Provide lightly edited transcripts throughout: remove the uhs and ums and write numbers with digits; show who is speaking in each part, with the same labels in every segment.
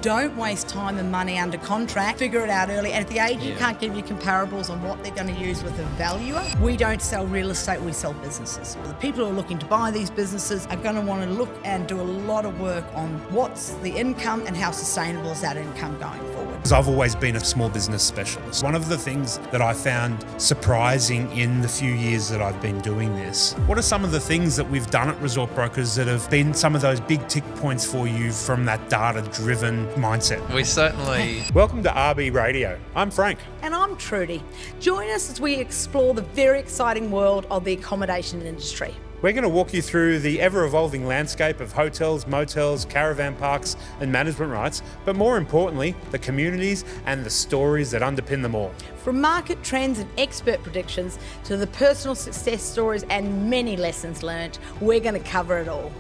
Speaker 1: Don't waste time and money under contract. Figure it out early. And if the agent can't give you comparables on what they're going to use with a valuer, we don't sell real estate, we sell businesses. The people who are looking to buy these businesses are going to want to look and do a lot of work on what's the income and how sustainable is that income going forward.
Speaker 2: I've always been a small business specialist. One of the things that I found surprising in the few years that I've been doing this, what are some of the things that we've done at Resort Brokers that have been some of those big tick points for you from that data-driven mindset?
Speaker 3: We certainly...
Speaker 2: Welcome to RB Radio. I'm Frank.
Speaker 1: And I'm Trudy. Join us as we explore the very exciting world of the accommodation industry.
Speaker 2: We're going to walk you through the ever-evolving landscape of hotels, motels, caravan parks and management rights, but more importantly, the communities and the stories that underpin them all.
Speaker 1: From market trends and expert predictions to the personal success stories and many lessons learned, we're going to cover it all.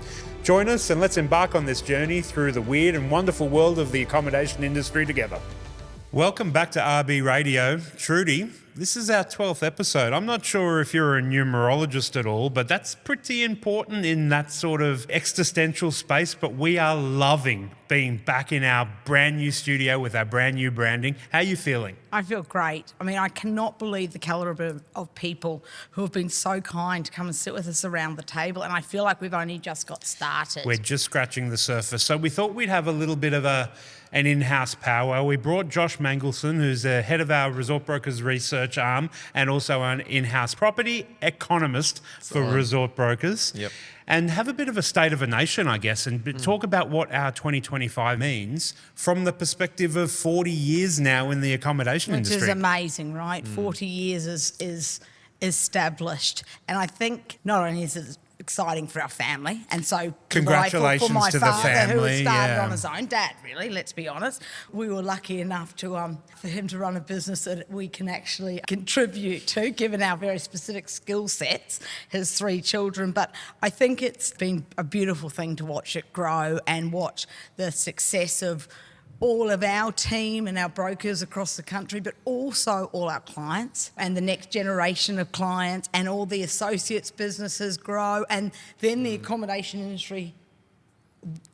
Speaker 2: Join us and let's embark on this journey through the weird and wonderful world of the accommodation industry together. Welcome back to RB Radio. Trudy, this is our 12th episode. I'm not sure if you're a numerologist at all, but that's pretty important in that sort of existential space. But we are loving being back in our brand new studio with our brand new branding. How are you feeling?
Speaker 1: I feel great. I mean, I cannot believe the calibre of people who have been so kind to come and sit with us around the table. And I feel like we've only just got started.
Speaker 2: We're just scratching the surface. So we thought we'd have a little bit of an in-house powwow. We brought Josh Mangelson, who's the head of our Resort Brokers research arm and also an in-house property economist for Resort Brokers.
Speaker 3: Yep.
Speaker 2: And have a bit of a state of a nation, I guess, and talk about what our 2025 means from the perspective of 40 years now in the accommodation industry.
Speaker 1: Which is amazing, right? 40 years is established. And I think not only is it exciting for our family, and so
Speaker 2: congratulations
Speaker 1: for my
Speaker 2: to
Speaker 1: father,
Speaker 2: the family,
Speaker 1: who had started on his own, dad really, let's be honest. We were lucky enough to for him to run a business that we can actually contribute to, given our very specific skill sets, his 3 children. But I think it's been a beautiful thing to watch it grow and watch the success of all of our team and our brokers across the country, but also all our clients and the next generation of clients and all the associates businesses grow, and then the accommodation industry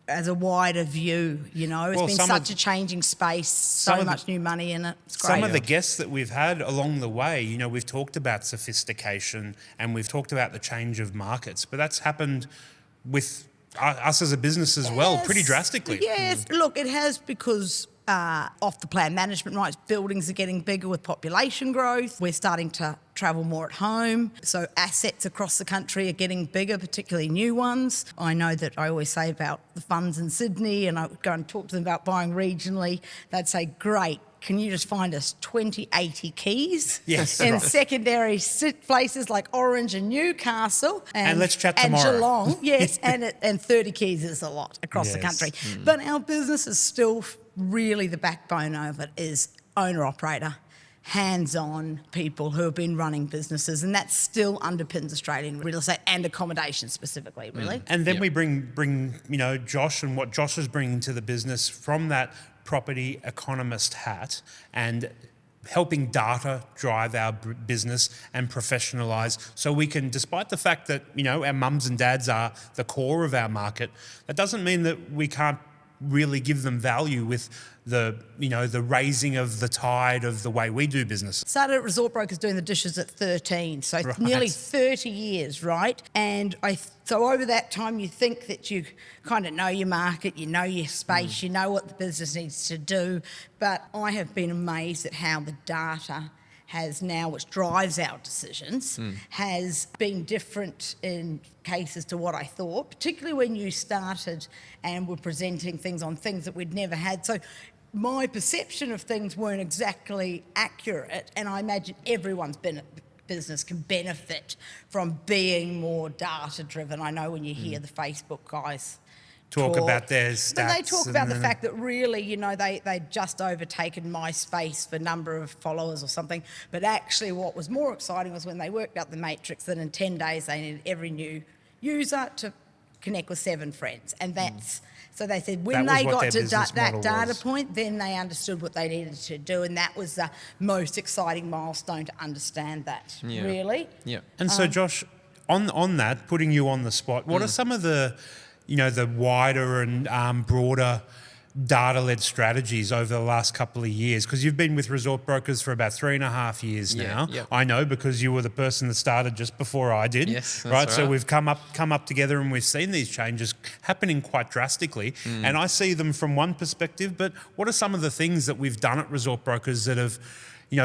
Speaker 1: as a wider view, you know. It's been such a changing space, so much new money in it. It's great.
Speaker 2: Some of the guests that we've had along the way, you know, we've talked about sophistication and we've talked about the change of markets, but that's happened with us as a business as well, pretty drastically.
Speaker 1: Yes, look, it has, because off the plan management rights, buildings are getting bigger with population growth. We're starting to travel more at home. So assets across the country are getting bigger, particularly new ones. I know that I always say about the funds in Sydney, and I would go and talk to them about buying regionally. They'd say, great, can you just find us 80 keys in secondary places like Orange and Newcastle and
Speaker 2: let's chat tomorrow.
Speaker 1: And Geelong, yes, and 30 keys is a lot across the country. But our business is still really, the backbone of it is owner-operator, hands-on people who have been running businesses, and that still underpins Australian real estate and accommodation specifically, really.
Speaker 2: And then we bring you know, Josh and what Josh is bringing to the business from that property economist hat and helping data drive our business and professionalise, so we can, despite the fact that, you know, our mums and dads are the core of our market, that doesn't mean that we can't really give them value with the, you know, the raising of the tide of the way we do business.
Speaker 1: Started at Resort Brokers doing the dishes at 13, so nearly 30 years, right? And so over that time, you think that you kind of know your market, you know your space, you know what the business needs to do. But I have been amazed at how the data has now, which drives our decisions, has been different in cases to what I thought, particularly when you started and were presenting things on things that we'd never had. So my perception of things weren't exactly accurate, and I imagine everyone's business can benefit from being more data-driven. I know when you hear the Facebook guys talk
Speaker 2: about their stats.
Speaker 1: But they talk about the fact that really, you know, they'd just overtaken MySpace for number of followers or something. But actually what was more exciting was when they worked out the matrix that in 10 days they needed every new user to connect with 7 friends. And that's, so they said when they got to that data point, then they understood what they needed to do. And that was the most exciting milestone to understand that, really.
Speaker 3: Yeah.
Speaker 2: And so Josh, on that, putting you on the spot, what are some of the, you know, the wider and broader data-led strategies over the last couple of years? Because you've been with Resort Brokers for about 3.5 years now.
Speaker 3: Yep.
Speaker 2: I know, because you were the person that started just before I did.
Speaker 3: Yes, that's
Speaker 2: right. So
Speaker 3: right.
Speaker 2: we've come up together, and we've seen these changes happening quite drastically. And I see them from one perspective. But what are some of the things that we've done at Resort Brokers that have,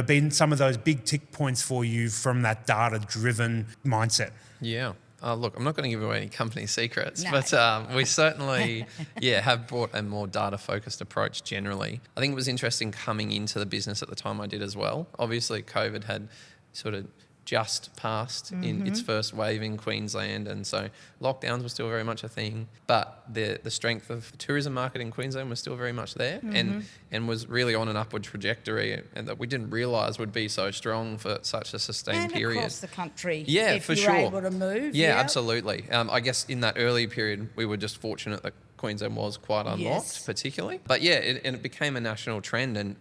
Speaker 2: been some of those big tick points for you from that data-driven mindset?
Speaker 3: Yeah. Look, I'm not going to give away any company secrets,
Speaker 1: No.
Speaker 3: but we certainly, have brought a more data-focused approach generally. I think it was interesting coming into the business at the time I did as well. Obviously, COVID had sort of just passed in its first wave in Queensland, and so lockdowns were still very much a thing, but the strength of the tourism market in Queensland was still very much there, and was really on an upward trajectory, and that we didn't realise would be so strong for such a sustained
Speaker 1: And
Speaker 3: period.
Speaker 1: across the country,
Speaker 3: Yeah,
Speaker 1: if
Speaker 3: for
Speaker 1: you're
Speaker 3: sure.
Speaker 1: able to move.
Speaker 3: Yeah,
Speaker 1: yep.
Speaker 3: absolutely. I guess in that early period, we were just fortunate that Queensland was quite unlocked,
Speaker 1: Yes.
Speaker 3: particularly. But yeah, it became a national trend, and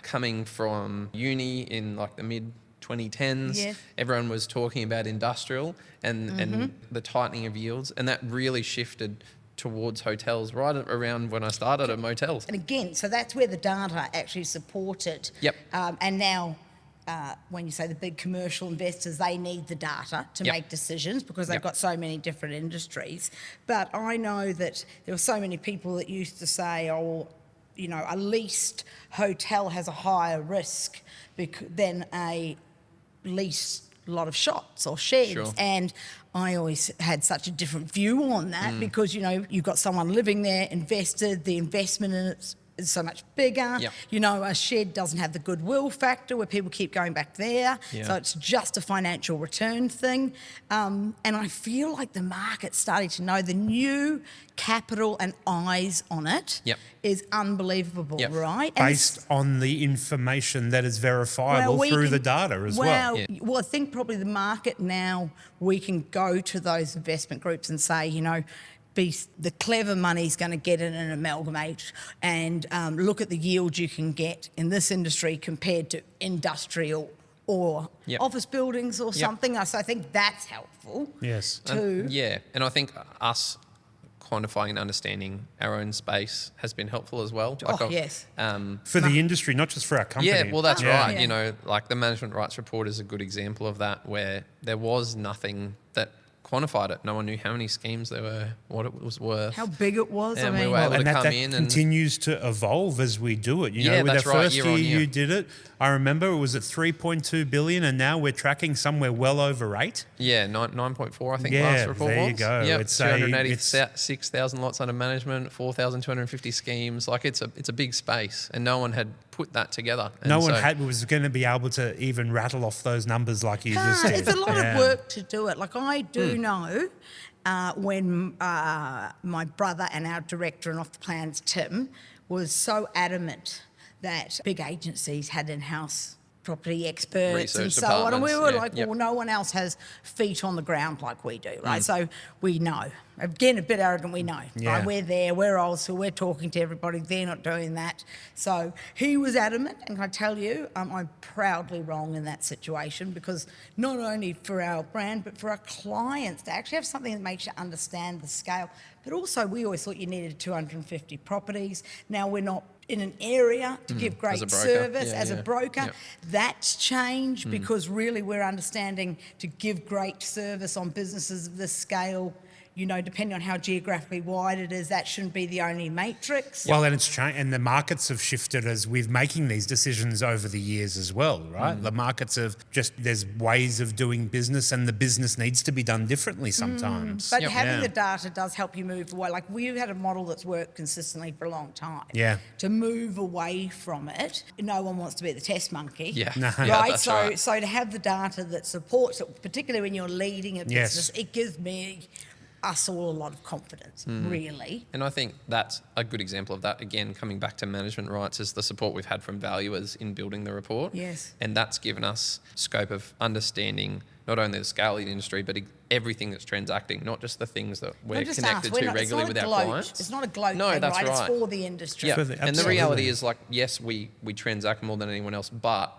Speaker 3: coming from uni in like the mid 2010s,
Speaker 1: Yes.
Speaker 3: everyone was talking about industrial and the tightening of yields, and that really shifted towards hotels right around when I started at motels.
Speaker 1: And again, so that's where the data actually supported.
Speaker 3: Yep.
Speaker 1: And now, when you say the big commercial investors, they need the data to
Speaker 3: Yep.
Speaker 1: make decisions because they've
Speaker 3: Yep.
Speaker 1: got so many different industries. But I know that there were so many people that used to say, oh, a leased hotel has a higher risk than a leased lot of shops or sheds.
Speaker 3: Sure.
Speaker 1: And I always had such a different view on that because, you've got someone living there, invested, the investment in it is so much bigger.
Speaker 3: Yep.
Speaker 1: A shed doesn't have the goodwill factor where people keep going back there.
Speaker 3: Yeah.
Speaker 1: So it's just a financial return thing. And I feel like the market's starting to know the new capital and eyes on it
Speaker 3: Yep.
Speaker 1: is unbelievable,
Speaker 3: Yep.
Speaker 1: right? And it's-
Speaker 2: Based on the information that is verifiable
Speaker 1: we
Speaker 2: through
Speaker 1: can-
Speaker 2: the data as well.
Speaker 3: Yeah.
Speaker 1: Well, I think probably the market now, we can go to those investment groups and say, the clever money's going to get in and amalgamate and look at the yield you can get in this industry compared to industrial or
Speaker 3: Yep.
Speaker 1: office buildings or
Speaker 3: Yep.
Speaker 1: something. So I think that's helpful.
Speaker 2: Yes.
Speaker 1: Too.
Speaker 3: And I think us quantifying and understanding our own space has been helpful as well.
Speaker 1: Yes.
Speaker 2: For the industry, not just for our company.
Speaker 3: Yeah, well, that's
Speaker 1: Yeah.
Speaker 3: right.
Speaker 1: Yeah.
Speaker 3: Like the management rights report is a good example of that, where there was nothing that quantified it. No one knew how many schemes there were, what it was worth.
Speaker 1: How big it was.
Speaker 3: And
Speaker 1: I
Speaker 3: we
Speaker 1: mean,
Speaker 3: were able to
Speaker 2: And
Speaker 3: come
Speaker 2: that
Speaker 3: in and
Speaker 2: continues to evolve as we do it.
Speaker 3: Yeah,
Speaker 2: with
Speaker 3: that's
Speaker 2: the
Speaker 3: right,
Speaker 2: first
Speaker 3: year
Speaker 2: year
Speaker 3: on year.
Speaker 2: you did it, I remember it was at 3.2 billion, and now we're tracking somewhere well over 8.
Speaker 3: yeah, 9.4 I think
Speaker 2: Yeah,
Speaker 3: last report
Speaker 2: there
Speaker 3: was.
Speaker 2: you go.
Speaker 3: Yep,
Speaker 2: It's
Speaker 3: 286,000 lots under management, 4,250 schemes. Like it's a big space, and no one had put that together. And
Speaker 2: No one
Speaker 3: so-
Speaker 2: was going to be able to even rattle off those numbers like you just did.
Speaker 1: It's a lot
Speaker 2: Yeah.
Speaker 1: of work to do it. Like I do know when my brother and our director and off the plans, Tim, was so adamant that big agencies had in-house property experts
Speaker 3: Research
Speaker 1: and so on. And we were
Speaker 3: departments, yeah,
Speaker 1: like,
Speaker 3: yep.
Speaker 1: well, no one else has feet on the ground like we do, right? So we know. Again, a bit arrogant, we know.
Speaker 2: Yeah.
Speaker 1: Right? We're there, we're old, so we're talking to everybody. They're not doing that. So he was adamant, and I tell you, I'm proudly wrong in that situation because not only for our brand, but for our clients to actually have something that makes you understand the scale. But also, we always thought you needed 250 properties. Now we're not in an area to give great
Speaker 3: As a broker.
Speaker 1: service
Speaker 3: Yeah,
Speaker 1: as a
Speaker 3: yeah.
Speaker 1: broker.
Speaker 3: Yep.
Speaker 1: That's changed because really we're understanding to give great service on businesses of this scale. Depending on how geographically wide it is, that shouldn't be the only matrix.
Speaker 2: Well, and it's changed, and the markets have shifted as we're making these decisions over the years as well, right? The markets have there's ways of doing business, and the business needs to be done differently sometimes.
Speaker 1: But
Speaker 3: Yep.
Speaker 1: having
Speaker 2: Yeah.
Speaker 1: the data does help you move away. Like we've had a model that's worked consistently for a long time.
Speaker 2: Yeah.
Speaker 1: To move away from it, no one wants to be the test monkey.
Speaker 3: Yeah.
Speaker 2: No.
Speaker 1: Right.
Speaker 3: Yeah, that's
Speaker 1: so
Speaker 3: right.
Speaker 1: so to have the data that supports it, particularly when you're leading a
Speaker 2: Yes.
Speaker 1: business, it gives us all a lot of confidence, really.
Speaker 3: And I think that's a good example of that. Again, coming back to management rights, is the support we've had from valuers in building the report.
Speaker 1: Yes.
Speaker 3: And that's given us scope of understanding not only the scale of the industry, but everything that's transacting, not just the things that we're
Speaker 1: Not just
Speaker 3: connected
Speaker 1: us.
Speaker 3: to
Speaker 1: It's
Speaker 3: regularly
Speaker 1: not
Speaker 3: with
Speaker 1: a
Speaker 3: our
Speaker 1: gloat.
Speaker 3: clients.
Speaker 1: It's not a gloat
Speaker 3: No,
Speaker 1: thing,
Speaker 3: that's
Speaker 1: right?
Speaker 3: right.
Speaker 1: It's for the industry.
Speaker 3: Yeah.
Speaker 2: For the-
Speaker 3: And the
Speaker 2: absolutely.
Speaker 3: reality is, like, yes, we transact more than anyone else, but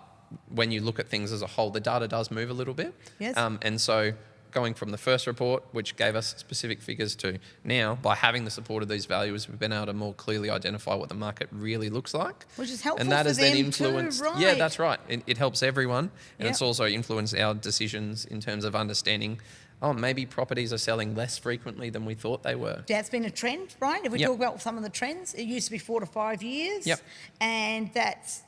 Speaker 3: when you look at things as a whole, the data does move a little bit.
Speaker 1: Yes.
Speaker 3: And so going from the first report, which gave us specific figures, to now, by having the support of these valuers, we've been able to more clearly identify what the market really looks like.
Speaker 1: Which is helpful
Speaker 3: and that
Speaker 1: for
Speaker 3: has then
Speaker 1: them
Speaker 3: influenced,
Speaker 1: too, right?
Speaker 3: Yeah, that's right. It helps everyone. And
Speaker 1: Yep.
Speaker 3: it's also influenced our decisions in terms of understanding, oh, maybe properties are selling less frequently than we thought they were.
Speaker 1: That's been a trend, right? If we
Speaker 3: Yep.
Speaker 1: talk about some of the trends, it used to be 4 to 5 years.
Speaker 3: Yep.
Speaker 1: And that's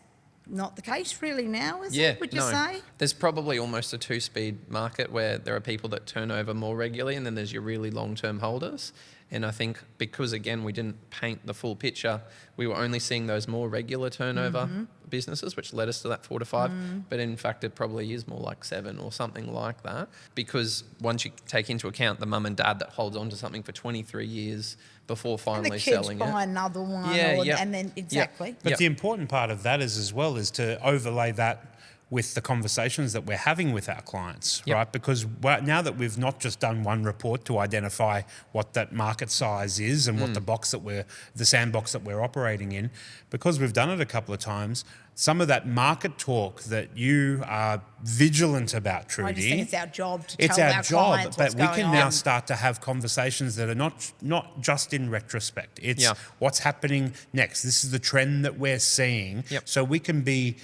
Speaker 1: not the case really now, is
Speaker 3: Yeah,
Speaker 1: it, would you
Speaker 3: no.
Speaker 1: say?
Speaker 3: There's probably almost a two-speed market where there are people that turn over more regularly, and then there's your really long-term holders. And I think because, again, we didn't paint the full picture, we were only seeing those more regular turnover businesses, which led us to that 4 to 5. But in fact, it probably is more like 7 or something like that. Because once you take into account the mum and dad that holds on to something for 23 years before
Speaker 1: And the
Speaker 3: finally
Speaker 1: kids
Speaker 3: selling
Speaker 1: buy
Speaker 3: it.
Speaker 1: another one.
Speaker 3: Yeah,
Speaker 1: or,
Speaker 3: yep.
Speaker 1: And then, exactly.
Speaker 2: But
Speaker 3: Yep.
Speaker 2: the important part of that is as well is to overlay that with the conversations that we're having with our clients,
Speaker 3: Yep.
Speaker 2: right? Because now that we've not just done one report to identify what that market size is and what the sandbox that we're operating in, because we've done it a couple of times, some of that market talk that you are vigilant about, Trudy.
Speaker 1: I just think it's our job to
Speaker 2: It's
Speaker 1: tell
Speaker 2: our
Speaker 1: our
Speaker 2: job,
Speaker 1: clients
Speaker 2: but
Speaker 1: what's
Speaker 2: we
Speaker 1: going
Speaker 2: can
Speaker 1: on.
Speaker 2: now start to have conversations that are not just in retrospect. It's
Speaker 3: Yeah.
Speaker 2: what's happening next. This is the trend that we're seeing.
Speaker 3: Yep.
Speaker 2: So we can be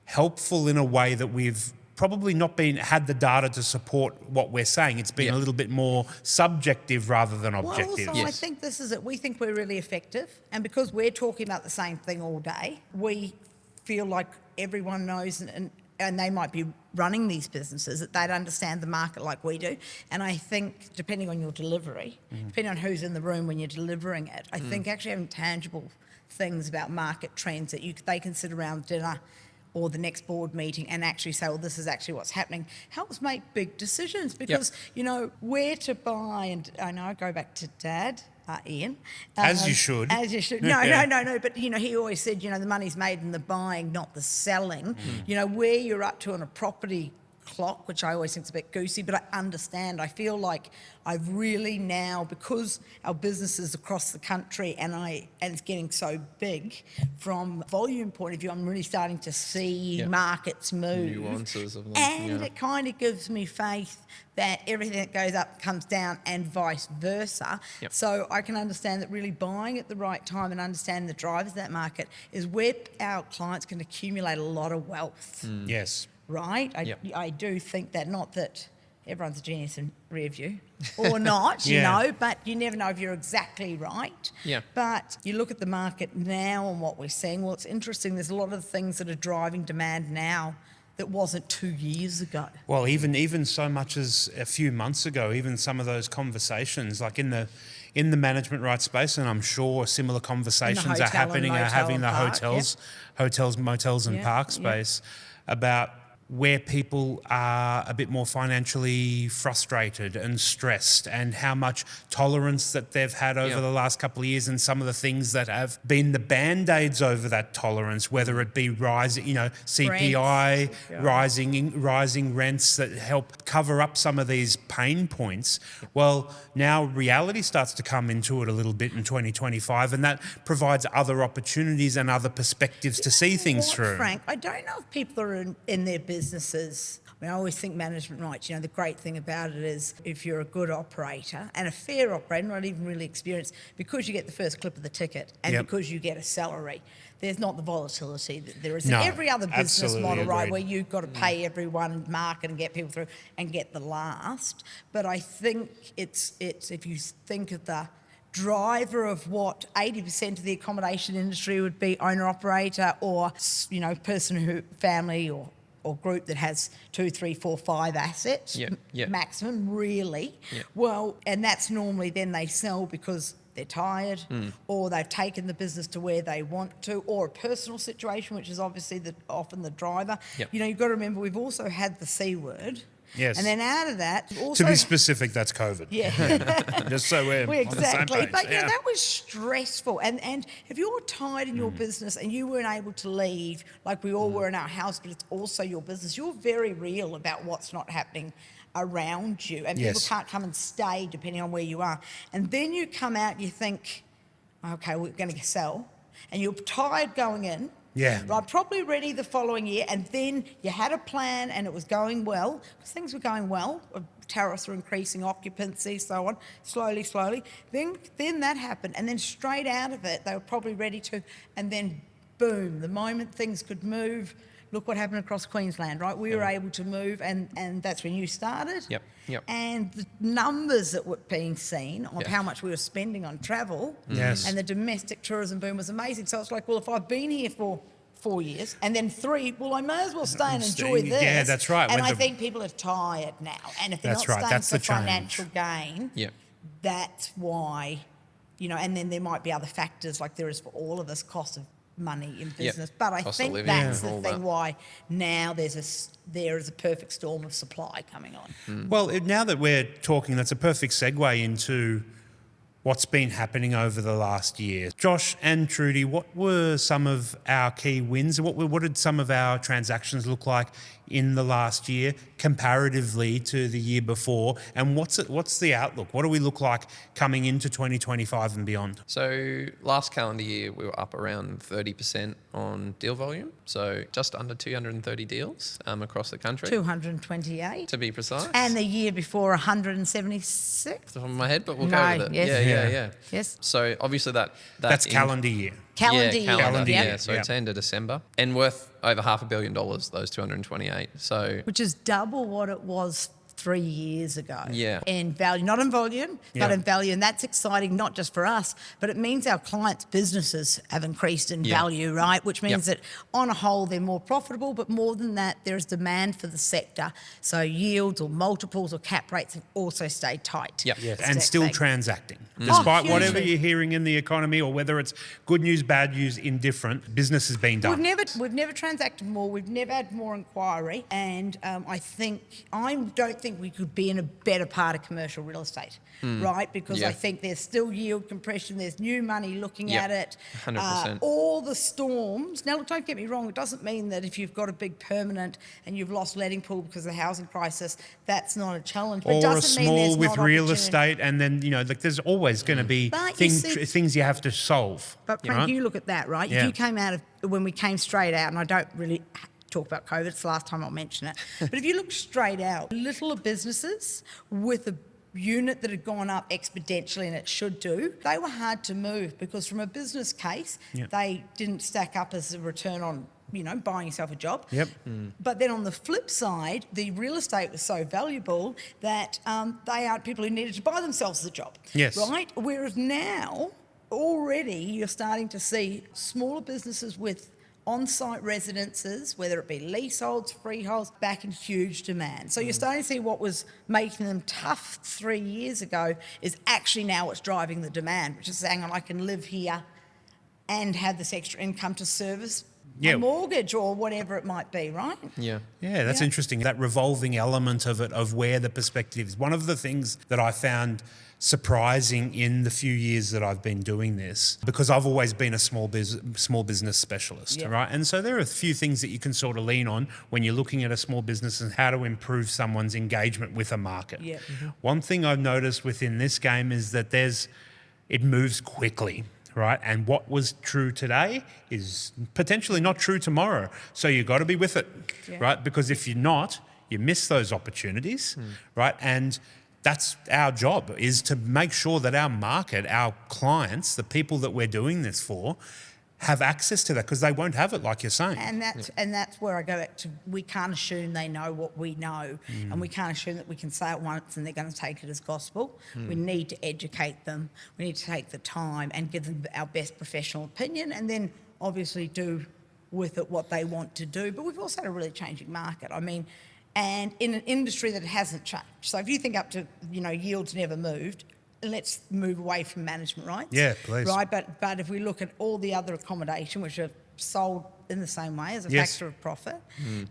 Speaker 2: helpful in a way that we've probably not had the data to support what we're saying. It's been
Speaker 3: Yeah.
Speaker 2: a little bit more subjective rather than objective.
Speaker 1: Well, also, I
Speaker 3: Yes.
Speaker 1: think this is it. We think we're really effective. And because we're talking about the same thing all day, we feel like everyone knows and they might be running these businesses, that they'd understand the market like we do. And I think, depending on your delivery, depending on who's in the room when you're delivering it, I think actually having tangible things about market trends that they can sit around dinner or the next board meeting and actually say, well, this is actually what's happening, helps make big decisions because, you know, where to buy. And I know I go back to Dad, Ian.
Speaker 2: As you should.
Speaker 1: As you should. No, no. But, you know, he always said, you know, the money's made in the buying, not the selling. You know, where you're up to on a property clock, which I always think is a bit goosey, but I understand. I feel like I've really now, because our business is across the country and it's getting so big, from volume point of view, I'm really starting to see markets move.
Speaker 3: Nuances of them.
Speaker 1: And
Speaker 3: yeah.
Speaker 1: it kind of gives me faith that everything that goes up comes down and vice versa.
Speaker 3: Yep.
Speaker 1: So I can understand that really buying at the right time and understanding the drivers of that market is where our clients can accumulate a lot of wealth.
Speaker 2: Yes.
Speaker 1: Right?
Speaker 3: Yep.
Speaker 1: I do think that, not that everyone's a genius in rear view or not, you
Speaker 2: Yeah.
Speaker 1: know, but you never know if you're exactly right.
Speaker 3: Yeah.
Speaker 1: But you look at the market now and what we're seeing, well, it's interesting. There's a lot of things that are driving demand now that wasn't 2 years ago.
Speaker 2: Well, even so much as a few months ago, even some of those conversations, like in the management rights space, and I'm sure similar conversations are
Speaker 1: hotel and
Speaker 2: happening, are
Speaker 1: motel
Speaker 2: having
Speaker 1: and
Speaker 2: the
Speaker 1: park,
Speaker 2: hotels, motels, and
Speaker 1: Yep,
Speaker 2: park
Speaker 1: yep.
Speaker 2: space about where people are a bit more financially frustrated and stressed, and how much tolerance that they've had over the last couple of years, and some of the things that have been the band-aids over that tolerance, whether it be rising, you know, CPI, rising rents that help cover up some of these pain points. Well, now reality starts to come into it a little bit in 2025, and that provides other opportunities and other perspectives to see things
Speaker 1: What,
Speaker 2: through.
Speaker 1: Frank, I don't know if people are in their businesses. I mean, I always think management rights, you know, the great thing about it is if you're a good operator and a fair operator, not even really experienced, because you get the first clip of the ticket and because you get a salary, there's not the volatility that there is in every other business
Speaker 2: absolutely
Speaker 1: model, right,
Speaker 2: agreed.
Speaker 1: where you've got to pay everyone, market and get people through and get the last. But I think it's if you think of the driver of what 80% of the accommodation industry would be owner-operator, or, you know, person who, family or group that has 2, 3, 4, 5 assets maximum, really. Well, and that's normally then they sell because they're tired or they've taken the business to where they want to, or a personal situation, which is obviously often the driver. You know, you've got to remember we've also had the C word.
Speaker 2: Yes.
Speaker 1: And then out of that, also,
Speaker 2: To be specific, that's COVID.
Speaker 1: yeah.
Speaker 2: Just so we're on the same
Speaker 1: Exactly.
Speaker 2: page.
Speaker 1: But you know, that was stressful. And if you're tired in your business and you weren't able to leave, like we all were in our house, but it's also your business, you're very real about what's not happening around you. And people can't come and stay depending on where you are. And then you come out and you think, okay, we're going to sell. And you're tired going in,
Speaker 2: Yeah.
Speaker 1: Right, probably ready the following year, and then you had a plan and it was going well, because things were going well. Tariffs were increasing, occupancy, so on, slowly. Then that happened, and then straight out of it, they were probably ready to, and then boom, the moment things could move, look what happened across Queensland, right? We were able to move, and that's when you started.
Speaker 3: Yep.
Speaker 1: And the numbers that were being seen of how much we were spending on travel
Speaker 2: Yes.
Speaker 1: and the domestic tourism boom was amazing. So it's like, well, if I've been here for 4 years and then 3, well, I may as well stay and enjoy this.
Speaker 2: Yeah, that's right.
Speaker 1: And
Speaker 2: When
Speaker 1: I think people are tired now. And if they're
Speaker 2: That's
Speaker 1: not
Speaker 2: right.
Speaker 1: staying
Speaker 2: That's
Speaker 1: for
Speaker 2: the change.
Speaker 1: financial gain,
Speaker 3: Yep.
Speaker 1: that's why, and then there might be other factors like there is for all of us, cost of money in business. But I
Speaker 3: Cost of
Speaker 1: think
Speaker 3: living,
Speaker 1: that's the
Speaker 3: all
Speaker 1: thing
Speaker 3: that.
Speaker 1: why now there is a perfect storm of supply coming on.
Speaker 2: Well, now that we're talking, that's a perfect segue into what's been happening over the last year. Josh and Trudy, what were some of our key wins? What did some of our transactions look like in the last year comparatively to the year before? And what's the outlook? What do we look like coming into 2025 and beyond?
Speaker 3: So last calendar year, we were up around 30% on deal volume. So just under 230 deals across the country,
Speaker 1: 228.
Speaker 3: to be precise.
Speaker 1: And the year before, 176.
Speaker 3: Off the top of my head, but we'll
Speaker 1: No,
Speaker 3: go with it.
Speaker 1: yes.
Speaker 3: Yeah.
Speaker 1: Yes.
Speaker 3: So obviously
Speaker 2: That's calendar year.
Speaker 1: Calendar year.
Speaker 3: Calendar
Speaker 1: Yep.
Speaker 3: year. So
Speaker 2: Yep.
Speaker 3: it's end of December and worth over $500 million, those 228. So
Speaker 1: Which is double what it was 3 years ago.
Speaker 3: Yeah.
Speaker 1: In value, not in volume, but
Speaker 2: Yeah.
Speaker 1: in value. And that's exciting, not just for us, but it means our clients' businesses have increased in
Speaker 3: Yeah.
Speaker 1: value, right? Which means
Speaker 3: Yep.
Speaker 1: that on a whole, they're more profitable, but more than that, there is demand for the sector. So yields or multiples or cap rates have also stayed tight.
Speaker 3: Yep.
Speaker 2: Yes,
Speaker 1: That's
Speaker 2: and
Speaker 1: the
Speaker 2: still
Speaker 1: thing.
Speaker 2: transacting. Despite whatever
Speaker 1: hugely.
Speaker 2: you're hearing in the economy, or whether it's good news, bad news, indifferent, business is being done.
Speaker 1: We've never transacted more. We've never had more inquiry, and I don't think we could be in a better part of commercial real estate, right? Because
Speaker 3: Yeah.
Speaker 1: I think there's still yield compression. There's new money looking
Speaker 3: Yep.
Speaker 1: at it.
Speaker 3: 100%.
Speaker 1: All the storms. Now, look, don't get me wrong. It doesn't mean that if you've got a big permanent and you've lost letting pool because of the housing crisis, that's not a challenge. But it
Speaker 2: Or a
Speaker 1: doesn't mean there's
Speaker 2: small with
Speaker 1: not
Speaker 2: real
Speaker 1: opportunity.
Speaker 2: estate, and then there's always going to be
Speaker 1: But you see-
Speaker 2: things you have to solve.
Speaker 1: But Frank,
Speaker 2: right?
Speaker 1: you look at that, right?
Speaker 2: Yeah.
Speaker 1: If you came out of when we came straight out, and I don't really talk about COVID, it's the last time I'll mention it. But if you look straight out, littler businesses with a unit that had gone up exponentially, and it should do, they were hard to move because from a business case,
Speaker 2: Yeah.
Speaker 1: they didn't stack up as a return on buying yourself a job.
Speaker 2: Yep.
Speaker 1: But then on the flip side, the real estate was so valuable that they are people who needed to buy themselves a job.
Speaker 2: Yes.
Speaker 1: Right? Whereas now, already you're starting to see smaller businesses with on-site residences, whether it be leaseholds, freeholds, back in huge demand. So you're starting to see what was making them tough 3 years ago is actually now what's driving the demand, which is saying, I can live here and have this extra income to service
Speaker 2: Yeah.
Speaker 1: a mortgage or whatever it might be, right?
Speaker 3: yeah.
Speaker 2: Yeah, that's
Speaker 1: Yeah.
Speaker 2: interesting. That revolving element of it, of where the perspective is. One of the things that I found surprising in the few years that I've been doing this, because I've always been a small business specialist,
Speaker 1: Yeah.
Speaker 2: right? And so there are a few things that you can sort of lean on when you're looking at a small business and how to improve someone's engagement with a market.
Speaker 1: Yeah.
Speaker 2: One thing I've noticed within this game is that it moves quickly. Right, and what was true today is potentially not true tomorrow. So you've got to be with it,
Speaker 1: Yeah.
Speaker 2: right? Because if you're not, you miss those opportunities, right? And that's our job, is to make sure that our market, our clients, the people that we're doing this for, have access to that, because they won't have it, like you're saying.
Speaker 1: And that's where I go back to, we can't assume they know what we know, and we can't assume that we can say it once and they're going to take it as gospel. We need to educate them. We need to take the time and give them our best professional opinion, and then obviously do with it what they want to do. But we've also had a really changing market. I mean, and in an industry that hasn't changed. So if you think up to, yields never moved, let's move away from management rights.
Speaker 2: Yeah, please.
Speaker 1: Right, but if we look at all the other accommodation, which are sold in the same way as a
Speaker 2: Yes.
Speaker 1: factor of profit,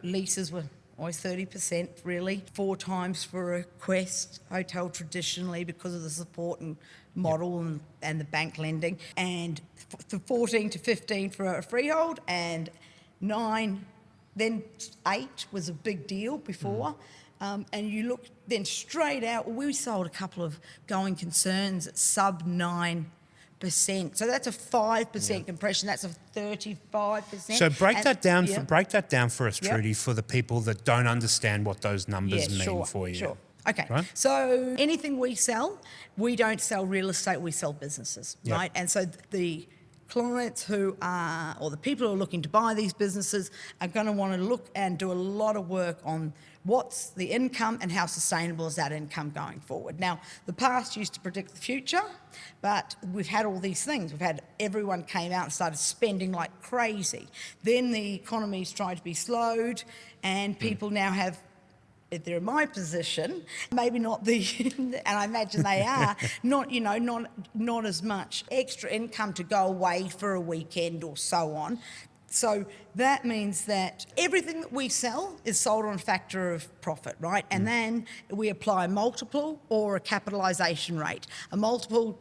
Speaker 1: leases were always 30%, really. 4 times for a Quest hotel traditionally because of the support and model and the bank lending, and 14 to 15 for a freehold, and 9, then 8 was a big deal before. And you look then straight out, we sold a couple of going concerns at sub 9 So that's a 5% compression. That's a 35%.
Speaker 2: So break that down.
Speaker 1: Yeah.
Speaker 2: Break that down for us,
Speaker 1: Yep.
Speaker 2: Trudy, for the people that don't understand what those numbers mean for you.
Speaker 1: Sure. Okay.
Speaker 2: Right?
Speaker 1: So anything we sell, we don't sell real estate, we sell businesses,
Speaker 2: Yep.
Speaker 1: right? And so the clients who are, or the people who are looking to buy these businesses are going to want to look and do a lot of work on what's the income and how sustainable is that income going forward. Now, the past used to predict the future, but we've had all these things. We've had everyone came out and started spending like crazy. Then the economy's tried to be slowed, and people now have, if they're in my position, maybe not the, and I imagine they are, not as much extra income to go away for a weekend or so on. So that means that everything that we sell is sold on a factor of profit, right? And then we apply a multiple or a capitalisation rate. A multiple,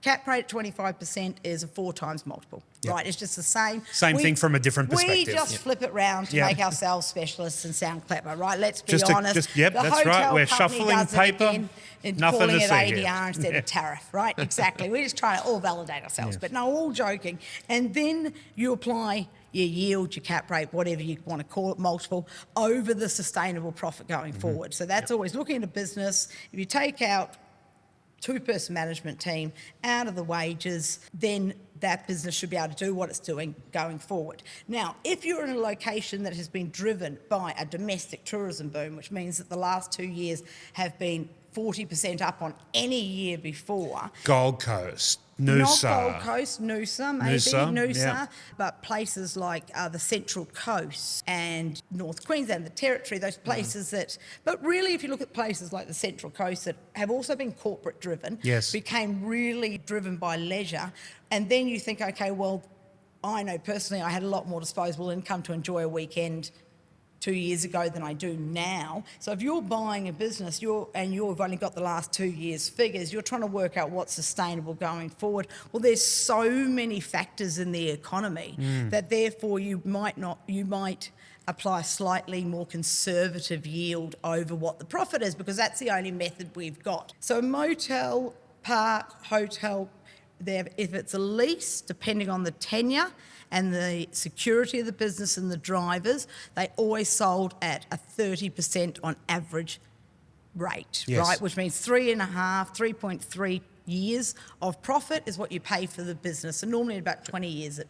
Speaker 1: cap rate at 25% is a 4 times multiple,
Speaker 2: Yep.
Speaker 1: right? It's just the same.
Speaker 2: Same thing from a different perspective.
Speaker 1: We just flip it round to
Speaker 2: Yep.
Speaker 1: make ourselves specialists and sound clever, right? Let's be
Speaker 2: Just
Speaker 1: honest.
Speaker 2: yep,
Speaker 1: The
Speaker 2: that's right.
Speaker 1: hotel
Speaker 2: We're
Speaker 1: company
Speaker 2: shuffling
Speaker 1: does it
Speaker 2: paper.
Speaker 1: again and
Speaker 2: Nothing
Speaker 1: calling
Speaker 2: to
Speaker 1: it
Speaker 2: see
Speaker 1: ADR
Speaker 2: here.
Speaker 1: instead of tariff, right? Exactly. We're just trying to all validate ourselves. But no, all joking. And then you apply your yield, your cap rate, whatever you want to call it, multiple, over the sustainable profit going forward. So that's always looking at a business. If you take out 2-person management team out of the wages, then that business should be able to do what it's doing going forward. Now, if you're in a location that has been driven by a domestic tourism boom, which means that the last 2 years have been 40% up on any year before.
Speaker 2: Gold Coast, Noosa.
Speaker 1: Not Gold Coast, Noosa, maybe, Noosa,
Speaker 2: yeah.
Speaker 1: but places like the Central Coast and North Queensland, the Territory, those places that, but really if you look at places like the Central Coast that have also been corporate driven,
Speaker 2: Yes.
Speaker 1: became really driven by leisure, and then you think, okay, well, I know personally I had a lot more disposable income to enjoy a weekend 2 years ago than I do now. So if you're buying a business you've only got the last 2 years' figures, you're trying to work out what's sustainable going forward. Well, there's so many factors in the economy that therefore you might apply a slightly more conservative yield over what the profit is, because that's the only method we've got. So motel, park, hotel, if it's a lease, depending on the tenure and the security of the business and the drivers, they always sold at a 30% on average rate,
Speaker 2: Yes.
Speaker 1: right? Which means 3.3 years of profit is what you pay for the business. And normally in about 20 years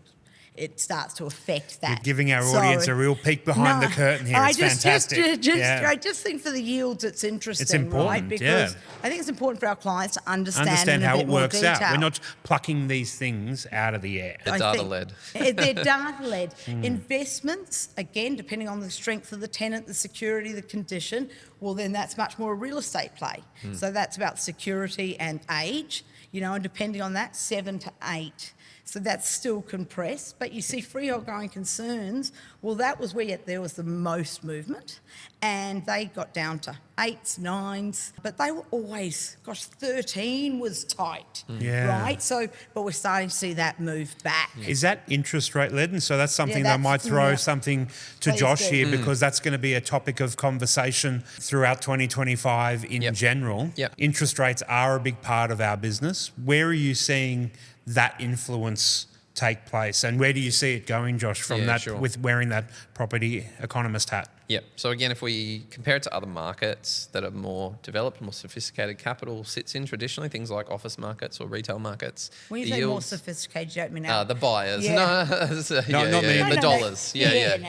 Speaker 1: it starts to affect that.
Speaker 2: You're giving our audience a real peek behind the curtain here. It's fantastic.
Speaker 1: I just think for the yields it's interesting,
Speaker 2: It's important,
Speaker 1: right? Because I think it's important for our clients to understand in a
Speaker 2: how
Speaker 1: bit
Speaker 2: it
Speaker 1: more
Speaker 2: works out.
Speaker 1: detail.
Speaker 2: We're not plucking these things out of the air.
Speaker 3: They're data-led.
Speaker 1: They're data-led. Investments, again, depending on the strength of the tenant, the security, the condition, well, then that's much more a real estate play. So that's about security and age, and depending on that, 7 to 8. So that's still compressed. But you see freehold going concerns, well, that was where there was the most movement. And they got down to 8s, 9s. But they were always, 13 was tight,
Speaker 2: Yeah.
Speaker 1: right? So, but we're starting to see that move back.
Speaker 2: Is that interest rate led? And so that's something
Speaker 1: Yeah,
Speaker 2: that I might throw something to
Speaker 1: Please
Speaker 2: Josh
Speaker 1: do.
Speaker 2: here, because that's going to be a topic of conversation throughout 2025 in general.
Speaker 3: Yep.
Speaker 2: Interest rates are a big part of our business. Where are you seeing that influence take place, and where do you see it going, Josh, from with wearing that property economist hat?
Speaker 3: Yep. So again, if we compare it to other markets that are more developed, more sophisticated, capital sits in traditionally, things like office markets or retail markets.
Speaker 1: When you say more sophisticated, you don't mean
Speaker 3: the buyers.
Speaker 1: Yeah.
Speaker 2: Not me.
Speaker 3: The dollars.
Speaker 1: No,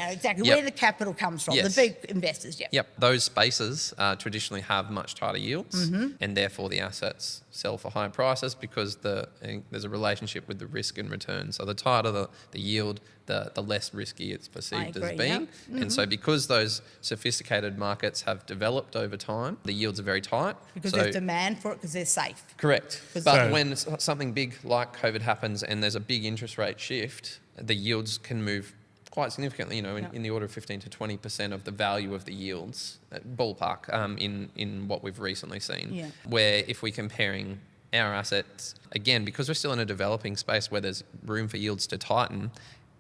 Speaker 1: exactly.
Speaker 3: Yep.
Speaker 1: Where the capital comes from,
Speaker 3: Yes.
Speaker 1: the big investors,
Speaker 3: Yep. Those spaces traditionally have much tighter yields, and therefore the assets sell for higher prices because there's a relationship with the risk and return. So the tighter the yield, the less risky it's perceived as being.
Speaker 1: Yep.
Speaker 3: And so because those sophisticated markets have developed over time, the yields are very tight.
Speaker 1: Because there's demand for it because they're safe.
Speaker 3: Correct.
Speaker 1: But
Speaker 3: But when something big like COVID happens and there's a big interest rate shift, the yields can move quite significantly, in the order of 15 to 20% of the value of the yields, ballpark, in what we've recently seen.
Speaker 1: Yeah.
Speaker 3: Where if we're comparing our assets, again, because we're still in a developing space where there's room for yields to tighten,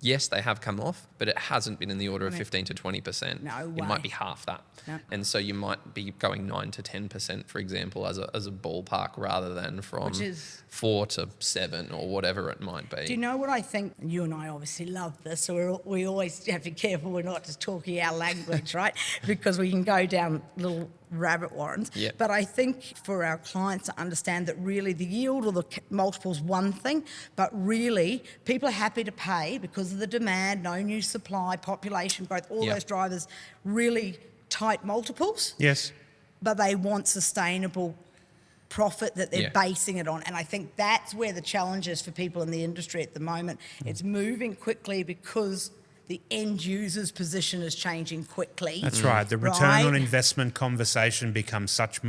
Speaker 3: Yes, they have come off, but it hasn't been in the order of 15 to 20%.
Speaker 1: No
Speaker 3: It
Speaker 1: way.
Speaker 3: might be half that.
Speaker 1: No.
Speaker 3: And so you might be going 9 to 10%, for example, as a ballpark, rather than from
Speaker 1: Which is-
Speaker 3: 4 to 7 or whatever it might be.
Speaker 1: Do you know what I think? You and I obviously love this, so we always have to be careful we're not just talking our language, right? Because we can go down little rabbit warrens.
Speaker 3: Yep.
Speaker 1: But I think for our clients to understand that really the yield or the multiple is one thing, but really people are happy to pay because of the demand, no new supply, population growth, all
Speaker 3: Yep.
Speaker 1: those drivers, really tight multiples.
Speaker 2: Yes.
Speaker 1: But they want sustainable profit that they're
Speaker 3: Yeah.
Speaker 1: basing it on. And I think that's where the challenge is for people in the industry at the moment. It's moving quickly because the end user's position is changing quickly.
Speaker 2: That's right. The return on
Speaker 1: Right.
Speaker 2: investment conversation becomes such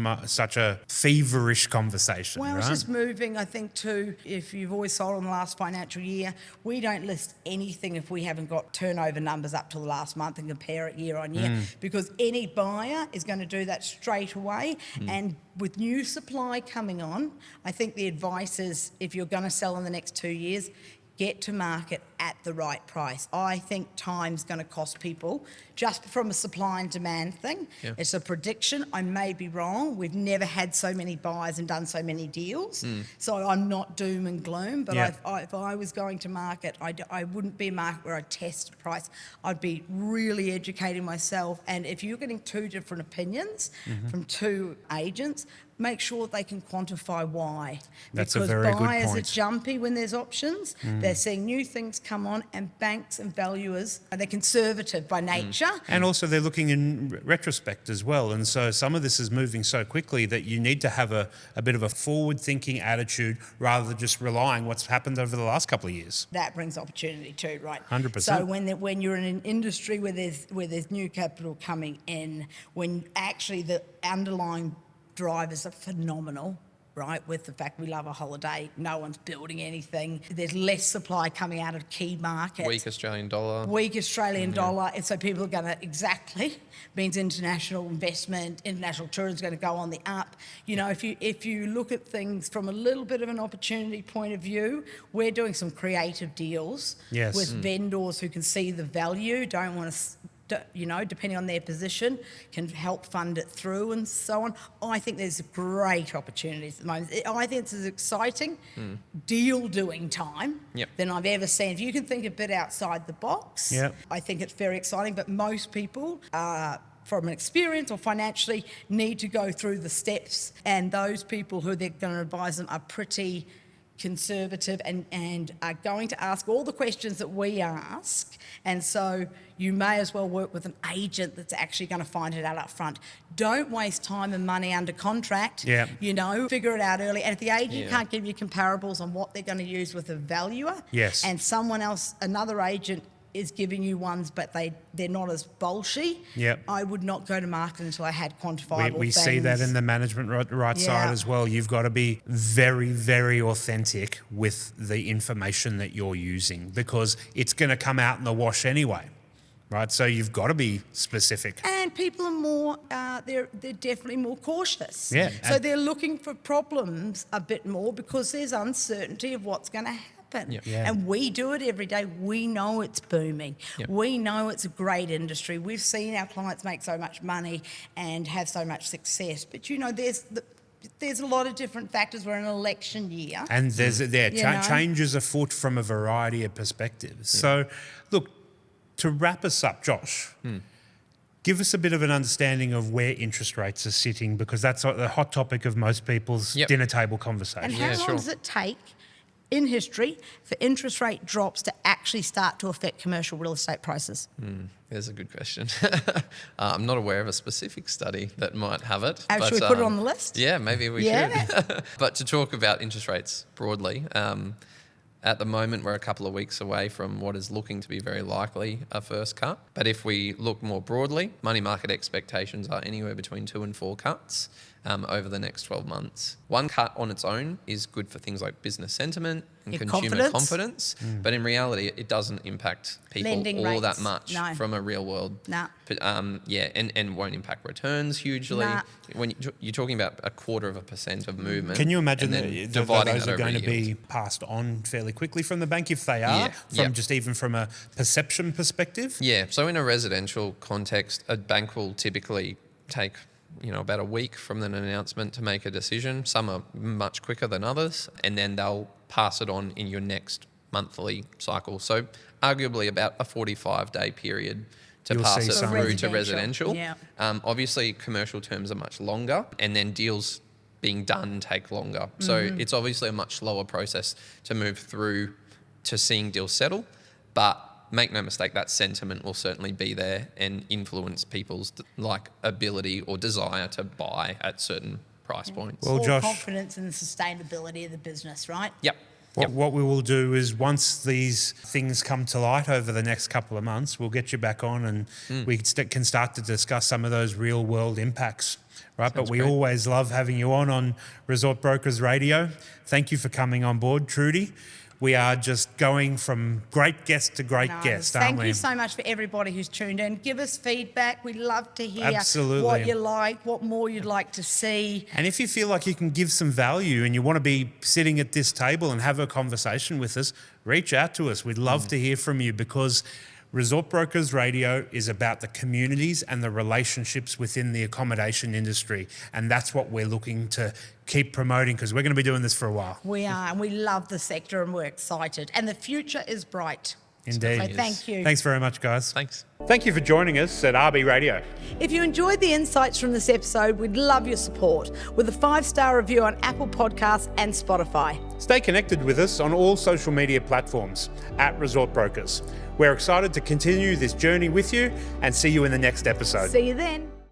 Speaker 2: a feverish conversation,
Speaker 1: Well,
Speaker 2: right?
Speaker 1: it's just moving, I think, too. If you've always sold in the last financial year, we don't list anything if we haven't got turnover numbers up till the last month and compare it year on year, because any buyer is going to do that straight away. And with new supply coming on, I think the advice is if you're going to sell in the next 2 years, get to market at the right price. I think time's going to cost people just from a supply and demand thing.
Speaker 3: Yeah.
Speaker 1: It's a prediction. I may be wrong. We've never had so many buyers and done so many deals. So I'm not doom and gloom, but
Speaker 2: Yeah.
Speaker 1: if I was going to market, I wouldn't be a market where I test price. I'd be really educating myself. And if you're getting two different opinions from two agents, make sure they can quantify why.
Speaker 2: That's a
Speaker 1: because
Speaker 2: very good
Speaker 1: buyers are
Speaker 2: point.
Speaker 1: jumpy when there's options. They're seeing new things come on, and banks and valuers, they're conservative by nature.
Speaker 2: And also they're looking in retrospect as well. And so some of this is moving so quickly that you need to have a bit of a forward-thinking attitude rather than just relying what's happened over the last couple of years.
Speaker 1: That brings opportunity too, right?
Speaker 2: 100%.
Speaker 1: So when you're in an industry where there's new capital coming in, when actually the underlying drivers are phenomenal, right? With the fact we love a holiday, no one's building anything. There's less supply coming out of key markets.
Speaker 3: Weak Australian dollar.
Speaker 1: Weak Australian dollar, and so people are going to means international investment, international tourism is going to go on the up. You know, if you look at things from a little bit of an opportunity point of view, we're doing some creative deals
Speaker 2: Yes.
Speaker 1: with vendors who can see the value, don't want to. Depending on their position, can help fund it through and so on. I think there's great opportunities at the moment. I think it's as exciting deal doing time
Speaker 3: Yep.
Speaker 1: than I've ever seen. If you can think a bit outside the box,
Speaker 2: Yep.
Speaker 1: I think it's very exciting. But most people, from an experience or financially, need to go through the steps. And those people who they're going to advise them are pretty conservative and are going to ask all the questions that we ask. And so you may as well work with an agent that's actually going to find it out up front. Don't waste time and money under contract.
Speaker 2: Yeah.
Speaker 1: Figure it out early. And if the agent
Speaker 3: Yeah.
Speaker 1: can't give you comparables on what they're going to use with a valuer,
Speaker 2: Yes.
Speaker 1: and someone else, another agent, is giving you ones, but they're not as bolshy.
Speaker 2: Yep.
Speaker 1: I would not go to market until I had quantifiable
Speaker 2: We see
Speaker 1: things.
Speaker 2: that in the management right side
Speaker 1: Yeah.
Speaker 2: as well. You've got to be very, very authentic with the information that you're using because it's going to come out in the wash anyway, right? So you've got to be specific.
Speaker 1: And people are more, they're definitely more cautious.
Speaker 2: Yeah.
Speaker 1: So
Speaker 2: And-
Speaker 1: they're looking for problems a bit more because there's uncertainty of what's going to happen.
Speaker 3: Yep.
Speaker 2: Yeah.
Speaker 1: And we do it every day. We know it's booming.
Speaker 3: Yep.
Speaker 1: We know it's a great industry. We've seen our clients make so much money and have so much success. But, there's a lot of different factors. We're in an election year.
Speaker 2: And there's
Speaker 1: You know?
Speaker 2: changes afoot from a variety of perspectives. So, look, to wrap us up, Josh, give us a bit of an understanding of where interest rates are sitting because that's the hot topic of most people's
Speaker 3: Yep.
Speaker 2: dinner table conversation.
Speaker 1: And how
Speaker 3: Yeah,
Speaker 1: long
Speaker 3: sure.
Speaker 1: does it take in history for interest rate drops to actually start to affect commercial real estate prices?
Speaker 3: There's a good question. I'm not aware of a specific study that might have it.
Speaker 1: Should we put it on the list?
Speaker 3: Yeah, maybe we
Speaker 1: Yeah.
Speaker 3: should. But to talk about interest rates broadly, at the moment we're a couple of weeks away from what is looking to be very likely a first cut. But if we look more broadly, money market expectations are anywhere between 2 and 4 cuts. over the next 12 months. One cut on its own is good for things like business sentiment and
Speaker 1: Your
Speaker 3: consumer confidence, but in reality, it doesn't impact people
Speaker 1: Lending
Speaker 3: all
Speaker 1: rates.
Speaker 3: that much
Speaker 1: No.
Speaker 3: from a real world.
Speaker 1: No.
Speaker 3: But, and won't impact returns hugely.
Speaker 1: Nah.
Speaker 3: When you're talking about 0.25% of movement,
Speaker 2: Can you imagine
Speaker 3: and
Speaker 2: that
Speaker 3: then
Speaker 2: that
Speaker 3: dividing
Speaker 2: those
Speaker 3: that
Speaker 2: are
Speaker 3: over
Speaker 2: going to
Speaker 3: yield?
Speaker 2: be passed on fairly quickly from the bank if they are,
Speaker 3: Yeah.
Speaker 2: from just even from a perception perspective?
Speaker 3: Yeah, so in a residential context, a bank will typically take about a week from an announcement to make a decision. Some are much quicker than others, and then they'll pass it on in your next monthly cycle. So arguably about a 45-day period to
Speaker 2: You'll
Speaker 3: pass
Speaker 2: see
Speaker 3: it
Speaker 2: some.
Speaker 3: through to
Speaker 1: Residential,
Speaker 3: residential.
Speaker 1: yeah.
Speaker 3: Obviously, commercial terms are much longer, and then deals being done take longer. So it's obviously a much slower process to move through to seeing deals settle, but make no mistake, that sentiment will certainly be there and influence people's ability or desire to buy at certain price points.
Speaker 2: Well,
Speaker 1: All
Speaker 2: Josh-
Speaker 1: confidence in the sustainability of the business, right?
Speaker 3: Yep.
Speaker 2: What we will do is once these things come to light over the next couple of months, we'll get you back on and we can start to discuss some of those real world impacts, right? But we
Speaker 3: great.
Speaker 2: always love having you on Resort Brokers Radio. Thank you for coming on board, Trudy. We are just going from great guest to great
Speaker 1: No,
Speaker 2: guest, aren't
Speaker 1: thank
Speaker 2: we?
Speaker 1: you so much for everybody who's tuned in. Give us feedback. We love to hear
Speaker 2: Absolutely.
Speaker 1: what you like, what more you'd like to see.
Speaker 2: And if you feel like you can give some value and you want to be sitting at this table and have a conversation with us, reach out to us. We'd love to hear from you because Resort Brokers Radio is about the communities and the relationships within the accommodation industry. And that's what we're looking to keep promoting because we're going to be doing this for a while.
Speaker 1: We are, and we love the sector and we're excited. And the future is bright.
Speaker 2: Indeed.
Speaker 1: So thank you.
Speaker 2: Thanks very much, guys.
Speaker 3: Thanks.
Speaker 2: Thank you for joining us at RB Radio.
Speaker 1: If you enjoyed the insights from this episode, we'd love your support with a 5-star review on Apple Podcasts and Spotify.
Speaker 2: Stay connected with us on all social media platforms at Resort Brokers. We're excited to continue this journey with you and see you in the next episode.
Speaker 1: See you then.